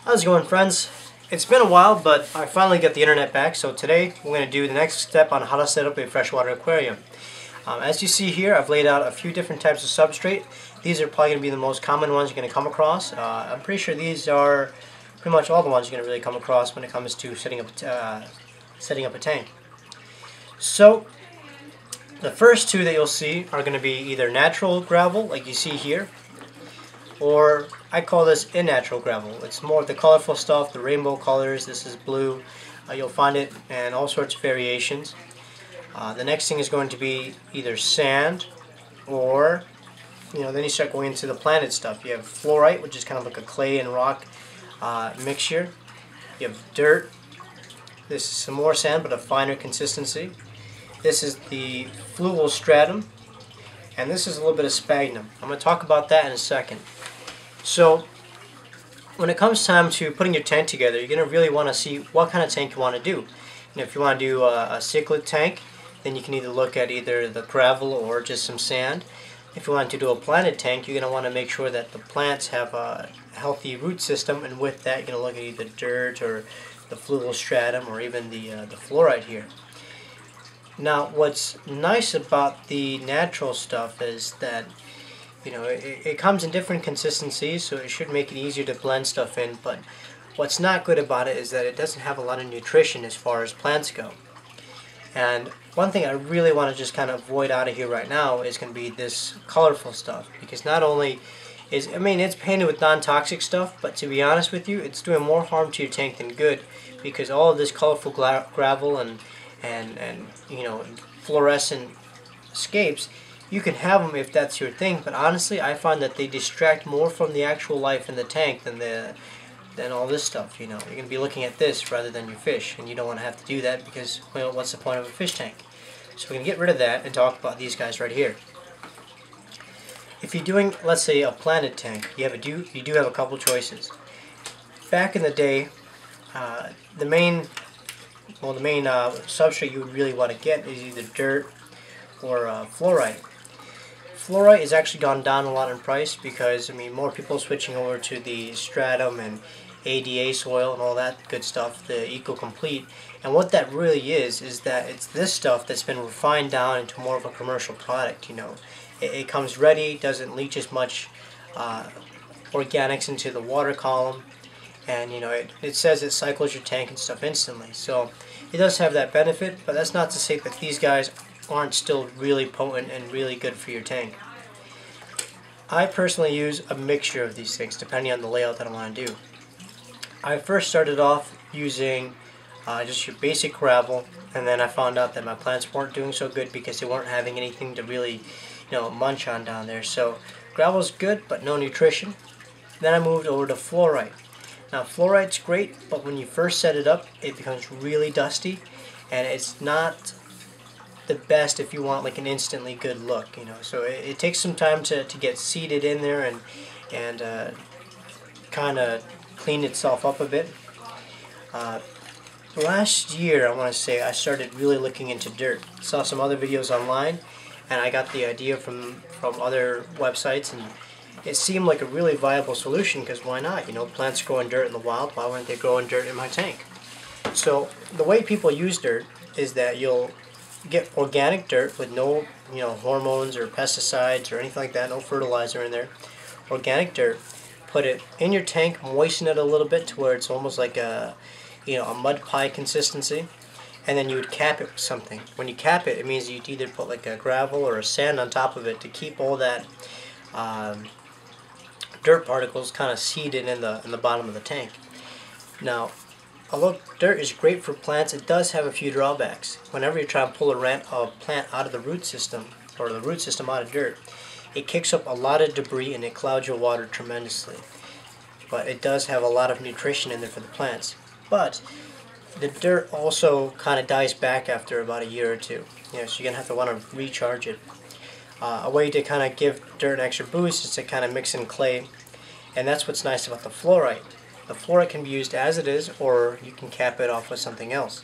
How's it going, friends? It's been a while, but I finally got the internet back, so today we're going to do the next step on how to set up a freshwater aquarium. As you see here, I've laid out a few different types of substrate. These are probably going to be the most common ones you're going to come across. I'm pretty sure these are pretty much all the ones you're going to really come across when it comes to setting up a tank. So, the first two that you'll see are going to be either natural gravel, like you see here, or I call this unnatural gravel. It's more of the colorful stuff, the rainbow colors. This is blue. You'll find it in all sorts of variations. The next thing is going to be either sand, or then you start going into the planted stuff. You have fluorite, which is kind of like a clay and rock mixture. You have dirt. This is some more sand, but a finer consistency. This is the fluval stratum, and this is a little bit of sphagnum. I'm going to talk about that in a second. So, when it comes time to putting your tank together, you're going to really want to see what kind of tank you want to do. If you want to do a cichlid tank, then you can either look at either the gravel or just some sand. If you want to do a planted tank, you're going to want to make sure that the plants have a healthy root system, and with that, you're going to look at either dirt or the fluval stratum or even the fluorite here. Now, what's nice about the natural stuff is that it comes in different consistencies, so it should make it easier to blend stuff in, but what's not good about it is that it doesn't have a lot of nutrition as far as plants go. And one thing I really want to just kind of avoid out of here right now is going to be this colorful stuff, because not only it's painted with non-toxic stuff, but to be honest with you, it's doing more harm to your tank than good, because all of this colorful gravel and fluorescent escapes, you can have them if that's your thing, but honestly I find that they distract more from the actual life in the tank than all this stuff. You're going to be looking at this rather than your fish, and you don't want to have to do that, because what's the point of a fish tank? So we're going to get rid of that and talk about these guys right here. If you're doing, let's say, a planted tank, you do have a couple choices. Back in the day, the main substrate you would really want to get is either dirt or fluorite. Fluorite has actually gone down a lot in price because more people are switching over to the stratum and ADA soil and all that good stuff, the Eco-Complete. And what that really is that it's this stuff that's been refined down into more of a commercial product. It comes ready, doesn't leach as much organics into the water column, and it says it cycles your tank and stuff instantly. So it does have that benefit, but that's not to say that these guys aren't still really potent and really good for your tank. I personally use a mixture of these things depending on the layout that I want to do. I first started off using just your basic gravel, and then I found out that my plants weren't doing so good because they weren't having anything to really munch on down there. So gravel's good, but no nutrition. Then I moved over to fluorite. Now fluorite's great, but when you first set it up, it becomes really dusty, and it's not the best if you want like an instantly good look. So it takes some time to get seeded in there and kind of clean itself up a bit. Last year, I want to say, I started really looking into dirt. Saw some other videos online, and I got the idea from other websites, and it seemed like a really viable solution, because why not? Plants grow in dirt in the wild, why wouldn't they grow in dirt in my tank? So the way people use dirt is that you'll get organic dirt with no hormones or pesticides or anything like that, no fertilizer in there. Organic dirt, put it in your tank, moisten it a little bit to where it's almost like a mud pie consistency, and then you would cap it with something. When you cap it, it means you'd either put like a gravel or a sand on top of it to keep all that dirt particles kind of seated in the bottom of the tank. Now, although dirt is great for plants, it does have a few drawbacks. Whenever you try to pull a plant out of the root system, or the root system out of dirt, it kicks up a lot of debris and it clouds your water tremendously. But it does have a lot of nutrition in there for the plants. But the dirt also kind of dies back after about a year or two. So you're going to have to want to recharge it. A way to kind of give dirt an extra boost is to kind of mix in clay. And that's what's nice about the fluorite. The fluorite can be used as it is, or you can cap it off with something else.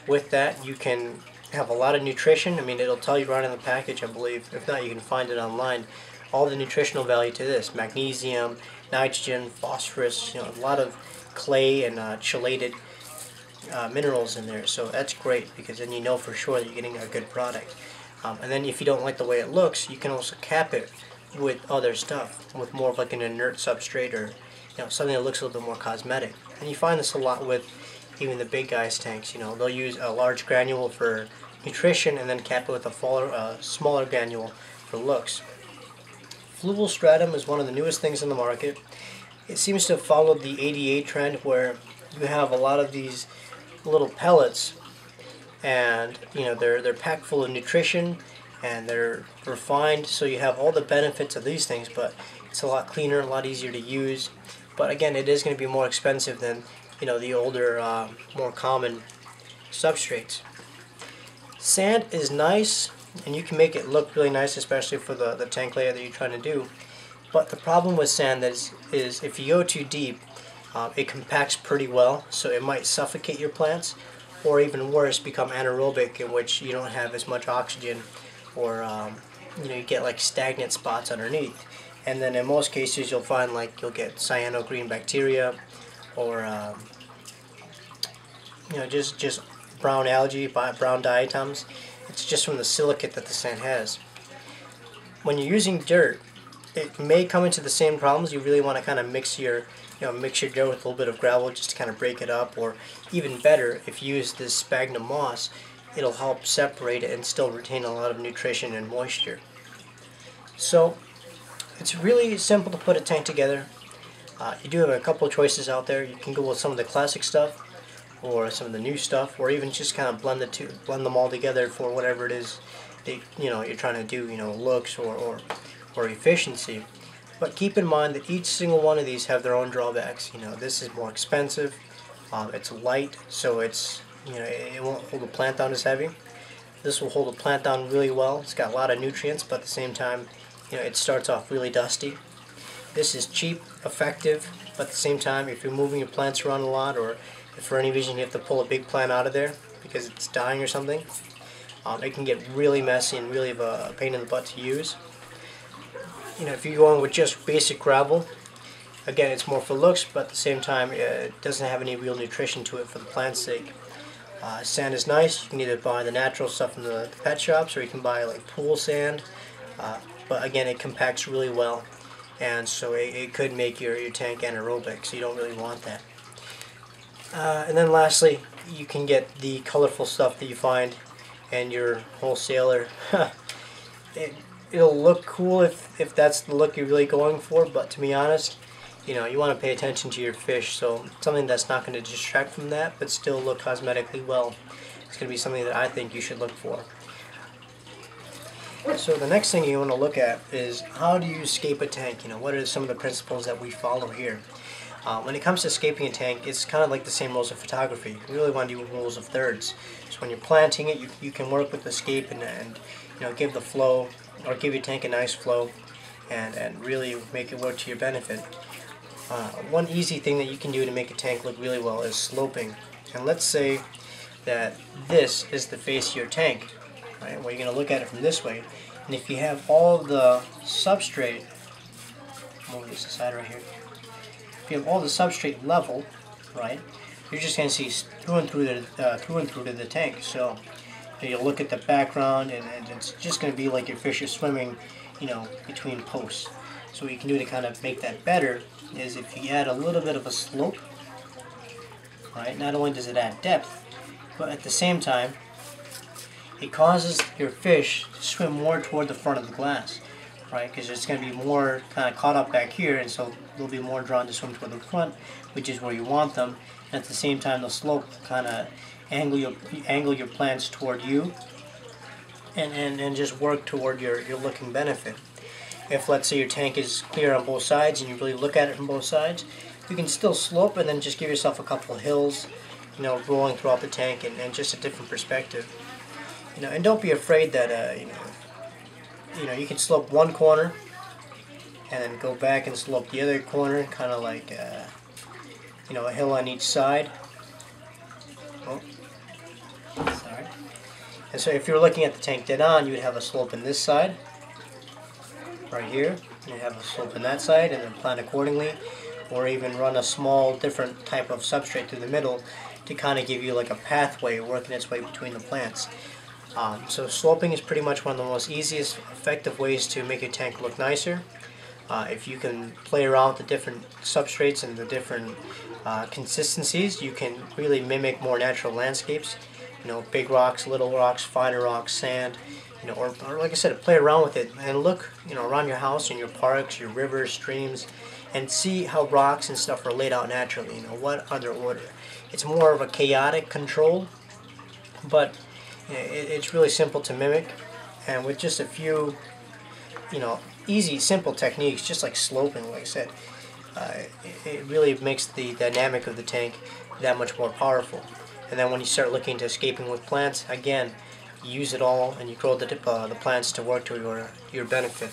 With that, you can have a lot of nutrition. It'll tell you right in the package, I believe. If not, you can find it online. All the nutritional value to this: magnesium, nitrogen, phosphorus, a lot of clay and chelated minerals in there. So that's great, because then you know for sure that you're getting a good product. And then if you don't like the way it looks, you can also cap it with other stuff, with more of like an inert substrate, or something that looks a little bit more cosmetic. And you find this a lot with even the big guys' tanks. They'll use a large granule for nutrition and then cap it with a smaller granule for looks. Fluval stratum is one of the newest things in the market. It seems to have followed the ADA trend, where you have a lot of these little pellets, and they're packed full of nutrition and they're refined, so you have all the benefits of these things, but it's a lot cleaner, a lot easier to use. But again, it is going to be more expensive than the older, more common substrates. Sand is nice, and you can make it look really nice, especially for the tank layout that you're trying to do. But the problem with sand is if you go too deep, it compacts pretty well, so it might suffocate your plants, or even worse, become anaerobic, in which you don't have as much oxygen, or you get like stagnant spots underneath. And then in most cases you'll find like you'll get cyanogreen bacteria, or just brown algae, brown diatoms. It's just from the silicate that the sand has. When you're using dirt, it may come into the same problems. You really want to kind of mix your dirt with a little bit of gravel just to kind of break it up, or even better, if you use this sphagnum moss, it'll help separate it and still retain a lot of nutrition and moisture. So it's really simple to put a tank together. You do have a couple of choices out there. You can go with some of the classic stuff, or some of the new stuff, or even just kind of blend them all together for whatever it is that you're trying to do, looks or efficiency. But keep in mind that each single one of these have their own drawbacks. This is more expensive. It's light, so it won't hold the plant down as heavy. This will hold the plant down really well. It's got a lot of nutrients, but at the same time, it starts off really dusty. This is cheap, effective, but at the same time, if you're moving your plants around a lot, or if for any reason you have to pull a big plant out of there because it's dying or something, it can get really messy and really of a pain in the butt to use. If you're going with just basic gravel, again, it's more for looks, but at the same time, it doesn't have any real nutrition to it for the plant's sake. Sand is nice. You can either buy the natural stuff from the pet shops, or you can buy like pool sand. But again, it compacts really well, and so it could make your tank anaerobic, so you don't really want that. And then lastly, you can get the colorful stuff that you find in your wholesaler. It'll look cool if that's the look you're really going for, but to be honest, you want to pay attention to your fish, so something that's not going to distract from that but still look cosmetically well. It's going to be something that I think you should look for. So the next thing you want to look at is, how do you scape a tank? What are some of the principles that we follow here? When it comes to scaping a tank, it's kind of like the same rules of photography. You really want to do rules of thirds. So when you're planting it, you can work with the scape and give the flow, or give your tank a nice flow, and really make it work to your benefit. One easy thing that you can do to make a tank look really well is sloping. And let's say that this is the face of your tank, right? Well, you're going to look at it from this way, and if you have all the substrate, move this aside right here. If you have all the substrate level, right, you're just going to see through and through to the tank. So you'll look at the background, and it's just going to be like your fish are swimming, between posts. So what you can do to kind of make that better is if you add a little bit of a slope, right? Not only does it add depth, but at the same time, it causes your fish to swim more toward the front of the glass, right? Because it's going to be more kind of caught up back here, and so they'll be more drawn to swim toward the front, which is where you want them. And at the same time, the slope kind of angle your plants toward you, and just work toward your looking benefit. If, let's say, your tank is clear on both sides and you really look at it from both sides, you can still slope and then just give yourself a couple of hills, rolling throughout the tank, and just a different perspective. And don't be afraid that you can slope one corner and then go back and slope the other corner, kind of like a hill on each side. Oh, sorry. And so if you're looking at the tank dead on, you would have a slope in this side, right here, and you have a slope in that side, and then plan accordingly. or even run a small different type of substrate through the middle to kind of give you like a pathway working its way between the plants. So sloping is pretty much one of the most easiest, effective ways to make your tank look nicer. If you can play around with the different substrates and the different consistencies, you can really mimic more natural landscapes. You know, big rocks, little rocks, finer rocks, sand. You know, or like I said, play around with it and look, you know, around your house, in your parks, your rivers, streams, and see how rocks and stuff are laid out naturally. You know, what are their order? It's more of a chaotic control, but it's really simple to mimic, and with just a few, you know, easy, simple techniques, just like sloping, like I said, it really makes the dynamic of the tank that much more powerful. And then when you start looking to escaping with plants, again, you use it all and you grow the plants to work to your benefit.